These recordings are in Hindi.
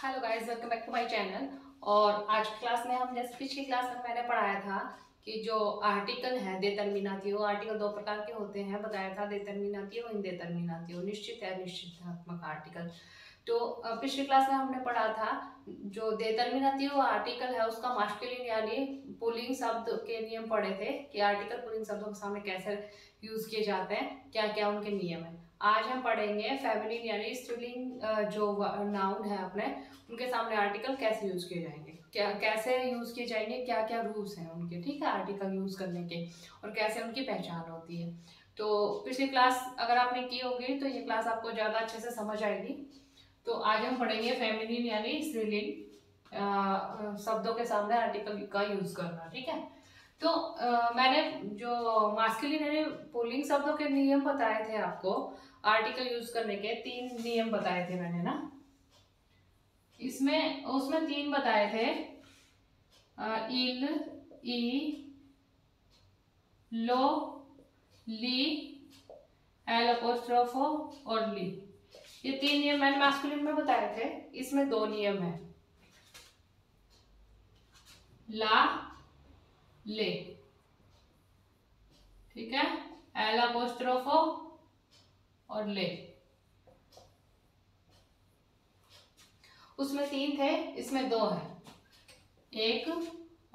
Hello guys, welcome back to my channel. और आज की क्लास में हम जैसे पिछली क्लास में मैंने पढ़ाया था कि जो आर्टिकल है देterminativo, आर्टिकल दो प्रकार के होते हैं बताया था, determinativo, indeterminativo, निश्चित या निश्चितात्मक आर्टिकल। तो पिछली क्लास में हमने पढ़ा था जो determinativo आर्टिकल है उसका मास्कुलिन यानी पुल्लिंग शब्द के नियम पढ़े थे कि आर्टिकल पुल्लिंग शब्दों के सामने कैसे यूज किए जाते हैं, क्या क्या उनके नियम है। आज हम पढ़ेंगे फेमिनिन यानी स्त्रीलिंग जो नाउन है अपने उनके सामने आर्टिकल कैसे यूज किए जाएंगे, क्या कैसे यूज किए जाएंगे, क्या क्या रूल्स हैं उनके, ठीक है, आर्टिकल यूज करने के, और कैसे उनकी पहचान होती है। तो पिछली क्लास अगर आपने की होगी तो ये क्लास आपको ज्यादा अच्छे से समझ आएगी। तो आज हम पढ़ेंगे फेमिनिन यानी स्त्रीलिंग शब्दों के सामने आर्टिकल का यूज करना, ठीक है। तो मैंने जो मास्कुलिन यानी पुल्लिंग शब्दों के नियम बताए थे आपको, आर्टिकल यूज करने के 3 नियम बताए थे मैंने ना। इसमें उसमें 3 बताए थे, इल, ई, लो, ली, एल अपोस्ट्रोफो और ली। ये 3 नियम मैंने मास्कुलिन में बताए थे। इसमें 2 नियम है, ला, ले, ठीक है, एल अपोस्ट्रोफो और ले। उसमें 3 थे, इसमें 2 है, एक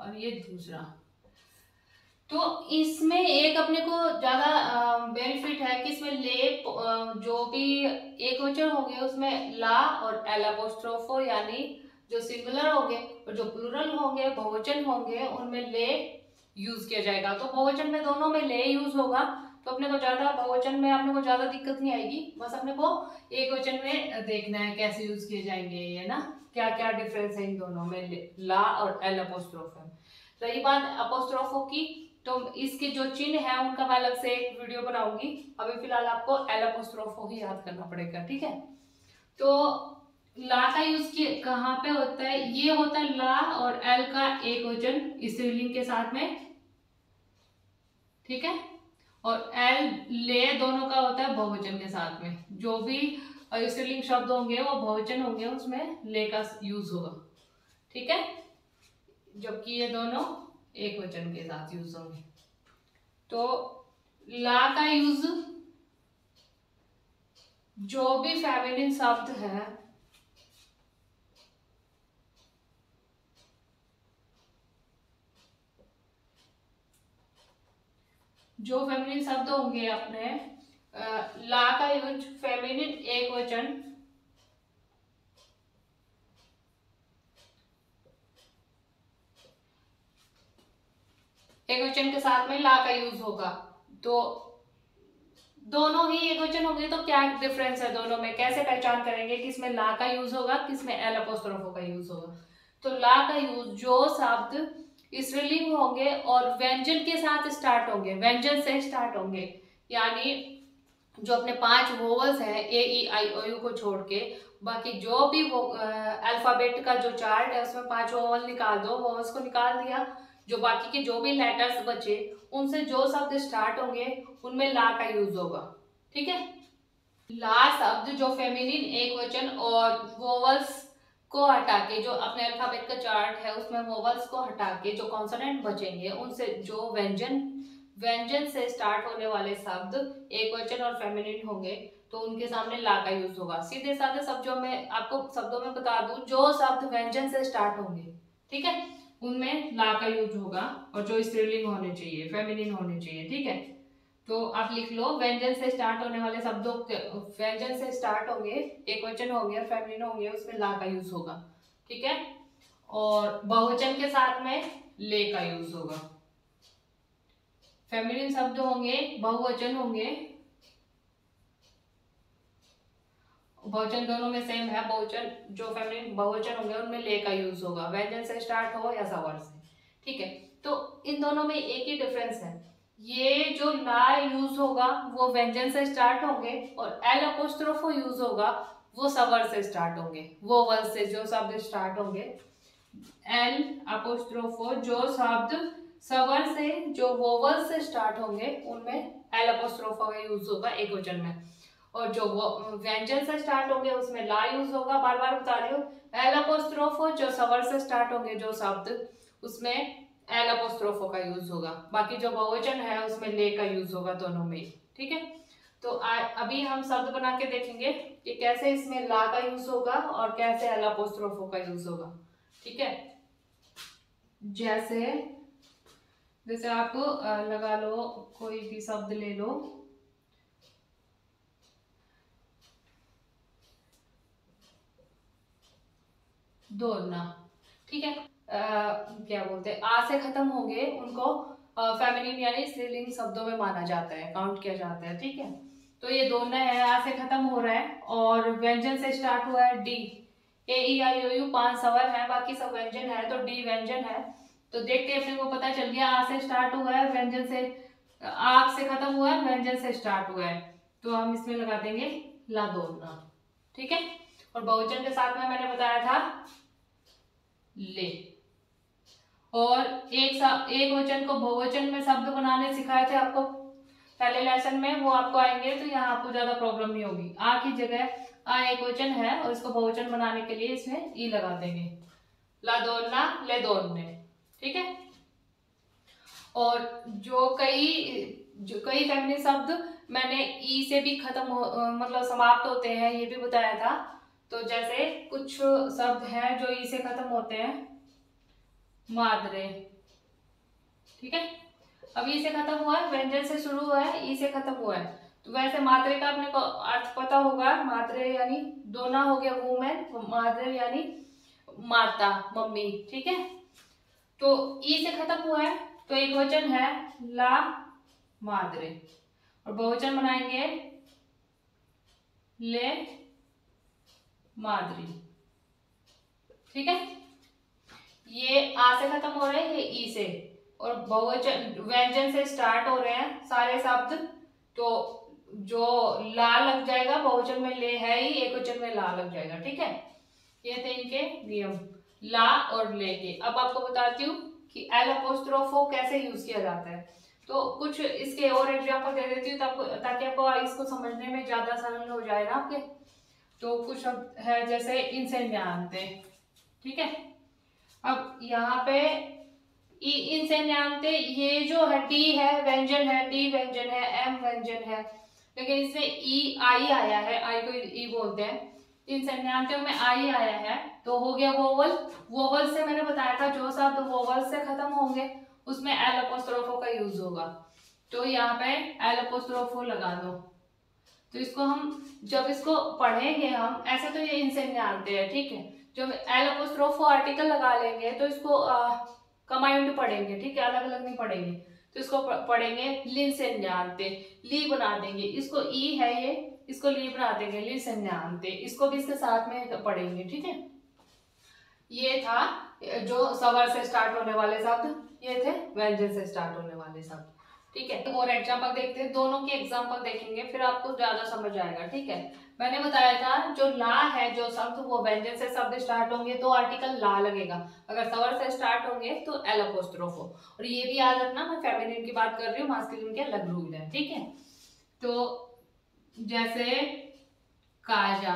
और ये दूसरा। तो इसमें एक अपने को ज्यादा बेनिफिट है कि इसमें ले जो भी एक वचन हो गए उसमें ला और एल अपोस्ट्रोफो यानी जो सिंगुलर होंगे और जो प्लूरल होंगे बहुवचन होंगे उनमें ले यूज किया जाएगा। तो बहुवचन में दोनों में ले यूज होगा, तो अपने को ज्यादा बहुवचन में अपने को ज्यादा दिक्कत नहीं आएगी। बस अपने को एक वचन में देखना है कैसे यूज किए जाएंगे ये ना, क्या क्या डिफरेंस है इन दोनों में ला और एल अपोस्ट्रोफो। रही बात अपोस्ट्रोफो की, तो इसके जो चिन्ह है उनका मैं अलग से एक वीडियो बनाऊंगी। अभी फिलहाल आपको एल अपोस्ट्रोफो ही याद करना पड़ेगा, ठीक है। तो ला का यूज कहाँ पे होता है, ये होता है ला और एल का एक वचन स्त्रीलिंग के साथ में, ठीक है, और एल ले दोनों का होता है बहुवचन के साथ में। जो भी स्त्रीलिंग शब्द होंगे वो बहुवचन होंगे, उसमें ले का यूज होगा, ठीक है, जबकि ये दोनों एक वचन के साथ यूज होंगे। तो ला का यूज जो भी फेमिनिन शब्द है जो फेमिनिन शब्द होंगे अपने ला का यूज फेमिनिन एक वचन के साथ में ला का यूज होगा। तो दोनों ही एक वचन होंगे, तो क्या डिफरेंस है दोनों में, कैसे पहचान करेंगे किसमें ला का यूज होगा किसमें एल अपोस्ट्रोफो का यूज होगा। तो ला का यूज जो शब्द स्त्रीलिंग होंगे और व्यंजन के साथ स्टार्ट होंगे, व्यंजन से स्टार्ट होंगे, यानी जो अपने 5 वोवल्स हैं ए ई आई ओ यू को छोड़ के बाकी जो भी वो अल्फाबेट का जो चार्ट है उसमें 5 वोवल निकाल दो, वोवल्स को निकाल दिया, जो बाकी के जो भी लेटर्स बचे उनसे जो शब्द स्टार्ट होंगे उनमें ला का यूज होगा, ठीक है। ला शब्द जो फेमिनिन एक वचन और वोवल्स को हटा के, जो अपने अल्फाबेट का चार्ट है उसमें वोवल्स को हटा के जो कॉन्सोनेंट बचेंगे उनसे जो व्यंजन व्यंजन से स्टार्ट होने वाले शब्द एक वचन और फेमिनिन होंगे, तो उनके सामने ला का यूज होगा। सीधे साधे शब्दों में आपको शब्दों में बता दूं, जो शब्द व्यंजन से स्टार्ट होंगे, ठीक है, उनमें ला का यूज होगा, और जो स्त्रीलिंग होने चाहिए फेमिनिन होने चाहिए, ठीक है। तो आप लिख लो, व्यंजन से स्टार्ट होने वाले शब्दों व्यंजन से स्टार्ट होंगे, एक वचन होंगे और फेमिनिन होंगे, उसमें ला का यूज होगा, ठीक है। और बहुवचन के साथ में ले का यूज होगा। फेमिनिन शब्द होंगे बहुवचन होंगे, बहुवचन दोनों में सेम है, बहुवचन जो फेमिनिन बहुवचन होंगे उनमें ले का यूज होगा, व्यंजन से स्टार्ट हो या सवर से, ठीक है। तो इन दोनों में एक ही डिफरेंस है, ये जो ला यूज होगा वो व्यंजन से स्टार्ट होंगे और एल अपोस्ट्रोफो यूज होगा वो सवर से स्टार्ट होंगे, वो वर्ड से जो शब्द स्टार्ट होंगे एल अपोस्ट्रोफो जो शब्द सवर से जो वोवल से स्टार्ट होंगे उनमें एल अपोस्ट्रोफो का यूज होगा एक वचन में, और जो वो व्यंजन से स्टार्ट होंगे उसमें ला यूज होगा, बार बार बता रही हूँ। एल अपोस्ट्रोफो जो स्वर से स्टार्ट होंगे जो शब्द, उसमें एल अपोस्ट्रोफो का यूज होगा। बाकी जो बहुवचन है उसमें ले का यूज होगा दोनों में, ठीक है। तो अभी हम शब्द बना के देखेंगे कि कैसे इसमें ला का यूज होगा और कैसे एल अपोस्ट्रोफो का यूज होगा, ठीक है। जैसे जैसे आप लगा लो, कोई भी शब्द ले लो, दौड़ना, ठीक है। क्या बोलते हैं, आ से खत्म होंगे उनको फेमिनिन यानी स्त्रीलिंग शब्दों में माना जाता है, काउंट किया जाता है, ठीक है। तो ये दौड़ना है, आ से खत्म हो रहा है और व्यंजन से स्टार्ट हुआ है D, A E I O you 5 स्वर है, बाकी सब व्यंजन है, तो डी व्यंजन है। तो देखते अपने को पता चल गया, आ से स्टार्ट हुआ है, व्यंजन से, आ से खत्म हुआ है, व्यंजन से स्टार्ट हुआ है, तो हम इसमें लगा देंगे ला दौड़ना, ठीक है। और बहुवचन के साथ में मैंने बताया था ले। और एक वचन को बहुवचन में शब्द बनाने सिखाए थे आपको पहले लेसन में, वो आपको आएंगे तो यहाँ आपको ज्यादा प्रॉब्लम नहीं होगी। आ की जगह आ एक वचन है और इसको बहुवचन बनाने के लिए इसमें ई लगा देंगे, ला दौड़ना, ले दौड़ने, ठीक है। और जो कई फेमिनिन शब्द मैंने ई से भी खत्म मतलब समाप्त होते हैं, ये भी बताया था। तो जैसे कुछ शब्द हैं जो ई से खत्म होते हैं, मादरे, ठीक है। अब ई से खत्म हुआ है, व्यंजन से शुरू हुआ है, ई से खत्म हुआ है, तो वैसे मात्रे का अपने को अर्थ पता होगा। मात्रे यानी दोना हो गया वुमेन, मादरे यानी माता, मम्मी, ठीक है। तो ई से खत्म हुआ है तो एक वचन है ला मादरे, और बहुवचन बनाएंगे ले मादरी, ठीक है। ये आ से खत्म हो रहे हैं, ये ई से, और बहुवचन व्यंजन से स्टार्ट हो रहे हैं सारे शब्द, तो जो ला लग जाएगा, बहुवचन में ले है ही, एक वचन में ला लग जाएगा, ठीक है। ये थे इनके नियम ला और ले के। अब आपको बताती हूँ कि एल अपोस्ट्रोफो कैसे यूज किया जाता है। तो कुछ इसके और एग्जांपल दे देती हूँ ताकि आपको इसको समझने में ज्यादा सरल हो जाए ना आपके। तो कुछ शब्द है जैसे इंसेन्यान्ते, ठीक है। अब यहाँ पे इंसेन्यान्ते, ये जो है डी है व्यंजन है, डी व्यंजन है, एम व्यंजन है, लेकिन इसमें ई आई आया है, आई को ई बोलते हैं। इंसेन्यान्ते में आई आया है तो हो गया वोवल। वोवल से मैंने बताया था जो शब्द वोवल से खत्म होंगे उसमें एल अपोस्ट्रोफो का यूज होगा, तो यहाँ पे एल अपोस्ट्रोफो लगा दो। तो इसको हम जब इसको पढ़ेंगे हम ऐसे, तो ये इंसेन्यान्ते हैं, ठीक है। जब एल अपोस्ट्रोफो आर्टिकल लगा लेंगे तो इसको कंबाइंड पढ़ेंगे, ठीक है, अलग अलग नहीं पढ़ेंगे। तो इसको पढ़ेंगे लिंसेन्यान्ते, ली बना देंगे, इसको ई है ये, इसको ली बना देंगे लिंसेन्यान्ते, इसको भी इसके साथ में पढ़ेंगे, ठीक है। ये था जो स्वर से स्टार्ट होने वाले शब्द, ये थे व्यंजन से स्टार्ट होने वाले शब्द, ठीक है। और एग्जाम्पल देखते हैं, दोनों के एग्जाम्पल देखेंगे फिर आपको ज्यादा समझ आएगा, ठीक है। मैंने बताया था जो ला है जो शब्द, वो व्यंजन से शब्द स्टार्ट होंगे तो आर्टिकल ला लगेगा, अगर स्वर से स्टार्ट होंगे तो एल अपोस्ट्रोफो। और ये भी याद रखना मैं फेमिनिन की बात कर रही हूँ, मास्कुलिन के अलग रूल है, ठीक है। तो जैसे काजा,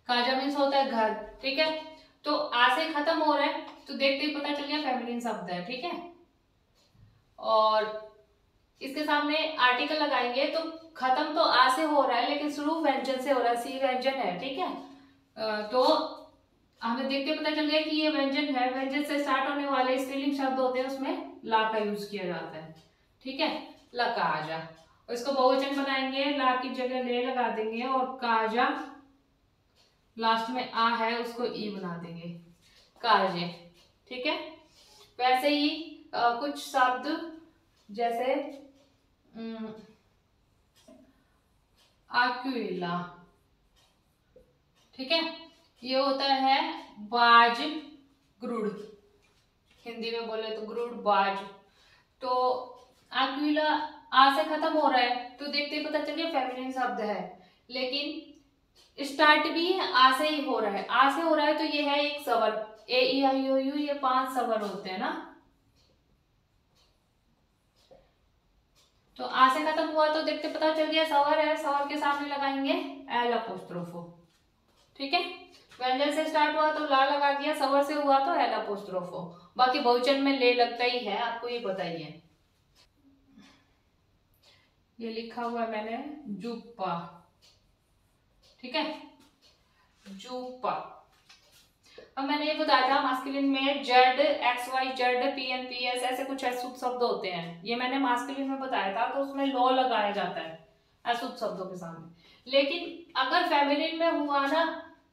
काजा मीन्स होता है घर, ठीक है। तो आ से खत्म हो रहा है तो देखते ही पता चल गया फेमिनिन शब्द है, ठीक है। और इसके सामने आर्टिकल लगाएंगे तो खत्म तो आ से हो रहा है लेकिन शुरू व्यंजन से हो रहा है, सी व्यंजन है, ठीक है। तो हमें देखते पता चल गया कि ये व्यंजन है, व्यंजन से स्टार्ट होने वाले स्त्रीलिंग शब्द होते हैं उसमें ला का यूज किया जाता है, ठीक है। ला काजा, और इसको बहुवचन बनाएंगे, ला की जगह ले लगा देंगे और काजा लास्ट में आ है उसको ई बना देंगे, काजे, ठीक है। वैसे ही कुछ शब्द जैसे आक्विला, ठीक है, ये होता है बाज ग्रुड, हिंदी में बोले तो ग्रुड बाज। तो आक्विला आ से खत्म हो रहा है तो देखते ही पता चलिए फेमिनिन शब्द है, लेकिन स्टार्ट भी आ से ही हो रहा है, आ से हो रहा है तो ये है एक स्वर, ए ई आई ओ यू, ये 5 स्वर होते हैं ना। तो आ से खत्म हुआ तो देखते पता चल गया सवर है, सवर के सामने लगाएंगे एल अपोस्ट्रोफो। ठीक है, व्यंजन से स्टार्ट हुआ तो ला लगा दिया, सवर से हुआ तो एल अपोस्ट्रोफो। बाकी बहुवचन में ले लगता ही है, आपको ये पता ही है। ये लिखा हुआ है मैंने जुप्पा। ठीक है, जुप्पा। अब मैंने ये बताया था मास्कुलिन में Z, X Y Z, P N P S ऐसे कुछ अशुद्ध शब्द होते हैं। ये मैंने मास्कुलिन में बताया था, तो उसमें लो लगाया जाता है अशुद्ध शब्दों के सामने। लेकिन अगर फेमिनिन में हुआ ना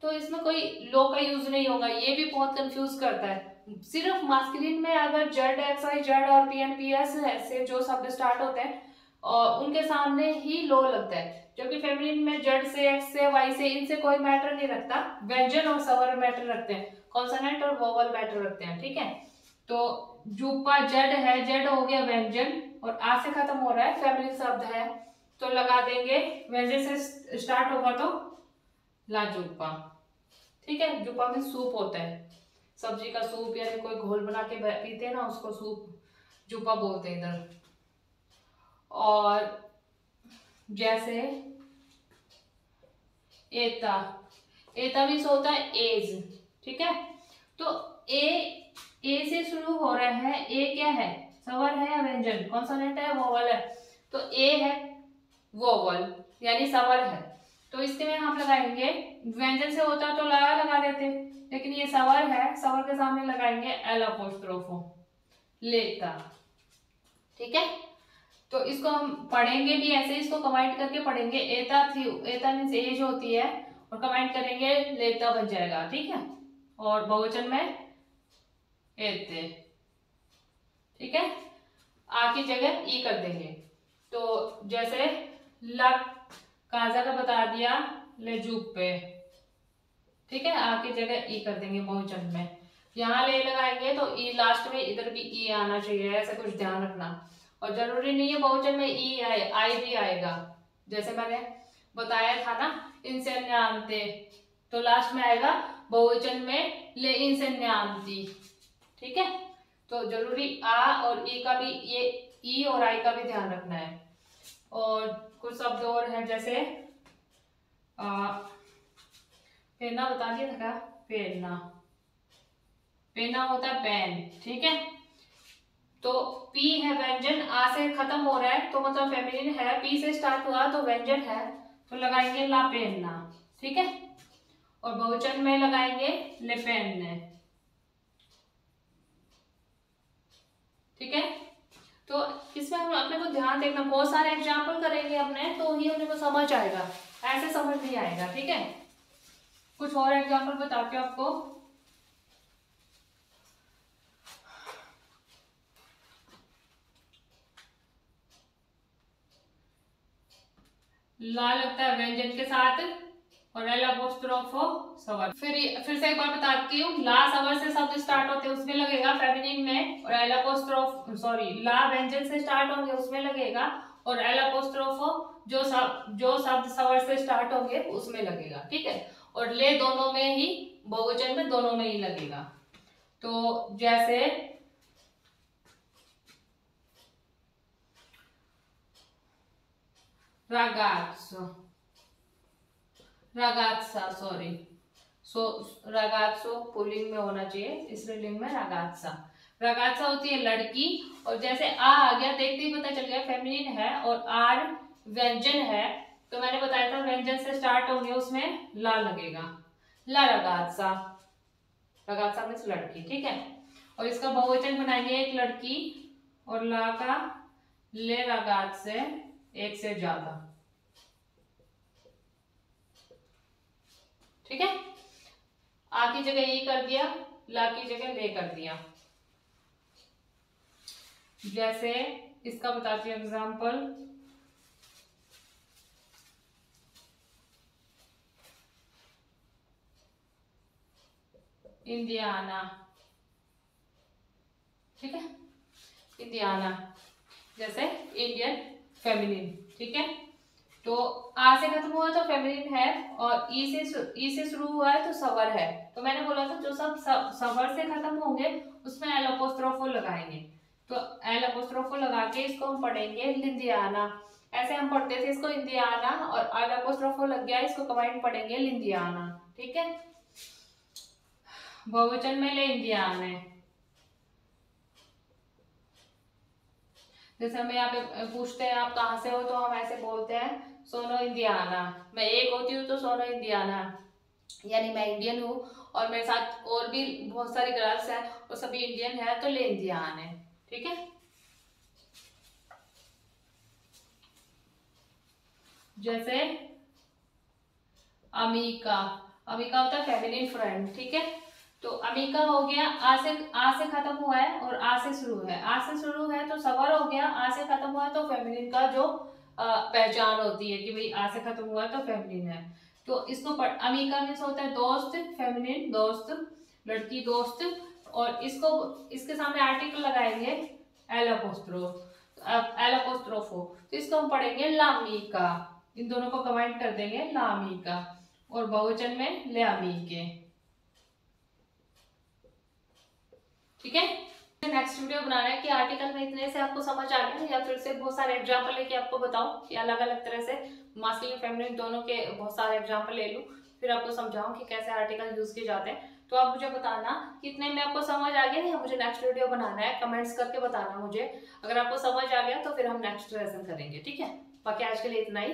तो इसमें कोई लो का यूज नहीं होगा। ये भी बहुत कंफ्यूज करता है। सिर्फ मास्कुलिन में अगर जेड, एक्स वाई जेड और पी एन पी एस ऐसे जो शब्द स्टार्ट होते हैं और उनके सामने ही लो लगता है। जबकि फेमिनिन में जेड से, एक्स से, वाई से, इनसे कोई मैटर नहीं रखता। व्यंजन और स्वर मैटर रखते हैं, कॉन्सोनेंट और वोवल मैटर रखते हैं। ठीक है, तो जुप्पा जेड है, जेड हो गया व्यंजन और आ से खत्म हो रहा है, फेमिनिन शब्द है तो लगा देंगे, व्यंजन से स्टार्ट होगा तो ला जुप्पा। ठीक है, जुप्पा में सूप होता है, सब्जी का सूप, यानी कोई घोल बना के पीते हैं ना, उसको सूप जुप्पा बोलते हैं इधर। और जैसे एता, एता मीन्स होता है एज। ठीक है, तो ए से शुरू हो रहा है, ए क्या है, स्वर है या व्यंजन, कॉन्सोनेंट है, वोवल है, तो ए है वोवल यानी स्वर है, तो इसके में हम लगाएंगे, व्यंजन से होता तो लगा देते, लेकिन ये स्वर है, स्वर के सामने लगाएंगे एल अपोस्ट्रोफो, लेता। ठीक है, तो इसको हम पढ़ेंगे भी ऐसे, इसको कंबाइन करके पढ़ेंगे, एता थी, एता मीन्स एज होती है और कंबाइन करेंगे लेता बन जाएगा। ठीक है, और बहुवचन में एते। ठीक है, आ की जगह ई कर देंगे, तो जैसे ला काजा का बता दिया ले जूप पे। ठीक है, आ की जगह ई कर देंगे बहुवचन में, यहाँ ले लगाएंगे तो ई लास्ट में, इधर भी ई आना चाहिए, ऐसा कुछ ध्यान रखना। और जरूरी नहीं है बहुवचन में ई आए, आई भी आएगा, जैसे मैंने बताया था ना इंसेन्यांते, तो लास्ट में आएगा बहुवचन में ले इंसेन्यांती। ठीक है, तो जरूरी आ और ई का भी, ये ई और आई का भी ध्यान रखना है। और कुछ शब्द और है, जैसे पेना बता दिया था क्या, पेना, पेना होता है पेन। ठीक है, तो पी है व्यंजन, आ से खत्म हो रहा है तो मतलब फेमिनिन है, पी से स्टार्ट हुआ तो व्यंजन है, तो लगाएंगे ला पेनना। ठीक है, और बहुवचन में लगाएंगे ले पेनने। ठीक है, तो इसमें हम अपने को ध्यान देखना, बहुत सारे एग्जाम्पल करेंगे अपने तो ही अपने को समझ आएगा, ऐसे समझ नहीं आएगा। ठीक है, कुछ और एग्जाम्पल बताते हो आपको। ला लगता है व्यंजन के साथ और एल अपोस्ट्रोफो स्वर। फिर से एक बार बताती हूँ, ला स्वर से शब्द स्टार्ट होते हैं उसमें लगेगा फेमिनिन में, और एल अपोस्ट्रोफ सॉरी ला व्यंजन से स्टार्ट होंगे उसमें लगेगा, और एल अपोस्ट्रोफो जो शब्द स्वर से स्टार्ट होंगे उसमें लगेगा। ठीक है, और ले दोनों में ही, बहुवचन में दोनों में ही लगेगा। तो जैसे ragazzo, ragazza sorry, ragazzo pulling में होना चाहिए, स्त्रीलिंग में ragazza, ragazza होती है लड़की। और जैसे आ गया देखते ही पता चल गया फेमिनिन है और आर व्यंजन है, तो मैंने बताया था व्यंजन से स्टार्ट होंगे उसमें ला लगेगा, ला ragazza, ragazza मीन्स लड़की। ठीक है, और इसका बहुवचन बनाएंगे एक लड़की, और ला का ले ragazze एक से ज्यादा। ठीक है, आ की जगह ई कर दिया, ला की जगह ले कर दिया। जैसे इसका बताती हूँ एग्जाम्पल, इंडियाना। ठीक है, इंडियाना जैसे इंडियन फेमिनिन। ठीक है, तो आ से खत्म हुआ तो फेमिनिन है, और ई से शुरू हुआ है तो स्वर है। तो मैंने बोला था जो सब स्वर से खत्म होंगे उसमें एल अपोस्ट्रोफो लगाएंगे। तो एल अपोस्ट्रोफो लगा के इसको हम पढ़ेंगे लिंदियाना। ऐसे हम पढ़ते थे इसको इंदियाना, और एल अपोस्ट्रोफो लग गया, इसको कंबाइन पढ़ेंगे लिंदियाना। ठीक है, बहुवचन में ले इंदियाने। जैसे हमें यहाँ पे पूछते हैं आप कहाँ से हो, तो हम ऐसे बोलते हैं सोनो इंडियाना। मैं एक होती हूँ तो सोनो इंडियाना, यानी मैं इंडियन हूँ, और मेरे साथ और भी बहुत सारी गर्ल्स हैं और सभी इंडियन है, तो ले इंडियान है। ठीक है, जैसे अमीका, अमीका होता है फेमिनिन फ्रेंड। ठीक है, तो अमीका हो गया, आ से खत्म हुआ है और आ से शुरू है। आ से शुरू है तो सवर हो गया, आ से खत्म हुआ है तो फेमिनिन का जो पहचान होती है कि भाई आ से खत्म हुआ है तो फेमिनिन है। तो इसको अमीका मीन्स होता है दोस्त, फेमिनिन दोस्त, लड़की दोस्त, और इसको इसके सामने आर्टिकल लगाएंगे एल अपोस्ट्रोफो, तो इसको हम पढ़ेंगे लामीका। इन दोनों को कंबाइन कर देंगे लामीका, और बहुवचन में ले अमीके। ठीक है, नेक्स्ट वीडियो बनाना है कि आर्टिकल में इतने से आपको समझ आ गया, या फिर से बहुत सारे एग्जांपल लेके आपको बताऊं कि अलग अलग तरह से मास्कुलिन फेमिनिन दोनों के बहुत सारे एग्जांपल ले लूं, फिर आपको समझाऊं कि कैसे आर्टिकल यूज किए जाते हैं। तो आप मुझे बताना कितने में आपको समझ आ गया, या मुझे नेक्स्ट वीडियो बनाना है, कमेंट्स करके बताना मुझे। अगर आपको समझ आ गया तो फिर हम नेक्स्ट लेसन करेंगे। ठीक है, बाकी आज के लिए इतना ही।